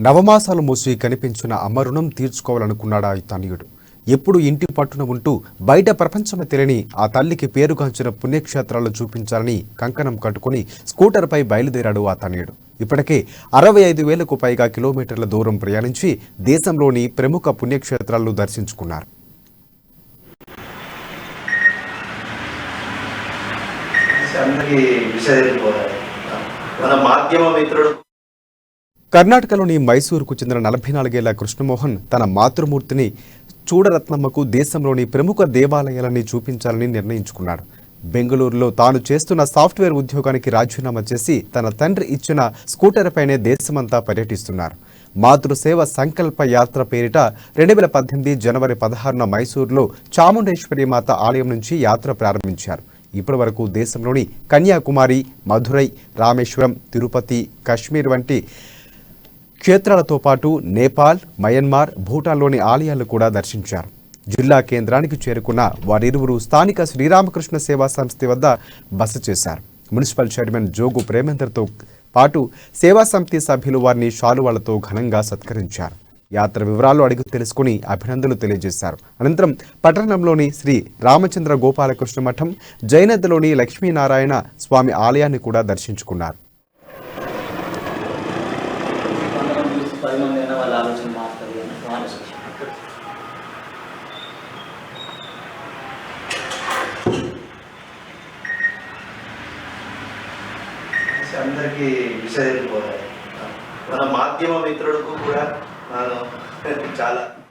నవమాసాలు మూసి కనిపించిన అమరుణం తీర్చుకోవాలనుకున్నాడా ఈ తనయుడు. ఎప్పుడు ఇంటి పట్టున ఉంటూ బయట ప్రపంచమే తెలియని ఆ తల్లికి పేరుగాంచిన పుణ్యక్షేత్రాలు చూపించాలని కంకణం కట్టుకుని స్కూటర్పై బయలుదేరాడు ఆ తనయుడు. ఇప్పటికే 65,000కు పైగా కిలోమీటర్ల దూరం ప్రయాణించి దేశంలోని ప్రముఖ పుణ్యక్షేత్రాలను దర్శించుకున్నారు. కర్ణాటకలోని మైసూరుకు చెందిన 44 ఏళ్ల కృష్ణమోహన్ తన మాతృమూర్తిని చూడరత్నమ్మకు దేశంలోని ప్రముఖ దేవాలయాలని చూపించాలని నిర్ణయించుకున్నాడు. బెంగళూరులో తాను చేస్తున్న సాఫ్ట్వేర్ ఉద్యోగానికి రాజీనామా చేసి తన తండ్రి ఇచ్చిన స్కూటర్ పైనే దేశమంతా పర్యటిస్తున్నారు. మాతృసేవ సంకల్ప యాత్ర పేరిట 2018 జనవరి 16న మైసూరులో చాముండేశ్వరి మాత ఆలయం నుంచి యాత్ర ప్రారంభించారు. ఇప్పటి వరకు దేశంలోని కన్యాకుమారి, మధురై, రామేశ్వరం, తిరుపతి, కశ్మీర్ వంటి క్షేత్రాలతో పాటు నేపాల్, మయన్మార్, భూటాన్లోని ఆలయాలు కూడా దర్శించారు. జిల్లా కేంద్రానికి చేరుకున్న వారిరువురు స్థానిక శ్రీరామకృష్ణ సేవా సంస్థ వద్ద బస చేశారు. మున్సిపల్ చైర్మన్ జోగు ప్రేమేందర్తో పాటు సేవా సమితి సభ్యులు వారిని శాలువాలతో ఘనంగా సత్కరించారు. యాత్ర వివరాలు అడిగి తెలుసుకుని అభినందనలు తెలియజేశారు. అనంతరం పట్టణంలోని శ్రీ రామచంద్ర గోపాలకృష్ణ మఠం, జైనద్లోని లక్ష్మీనారాయణ స్వామి ఆలయాన్ని కూడా దర్శించుకున్నారు. అందరికీ విషయం మన మాధ్యమ మిత్రులకు కూడా చాలా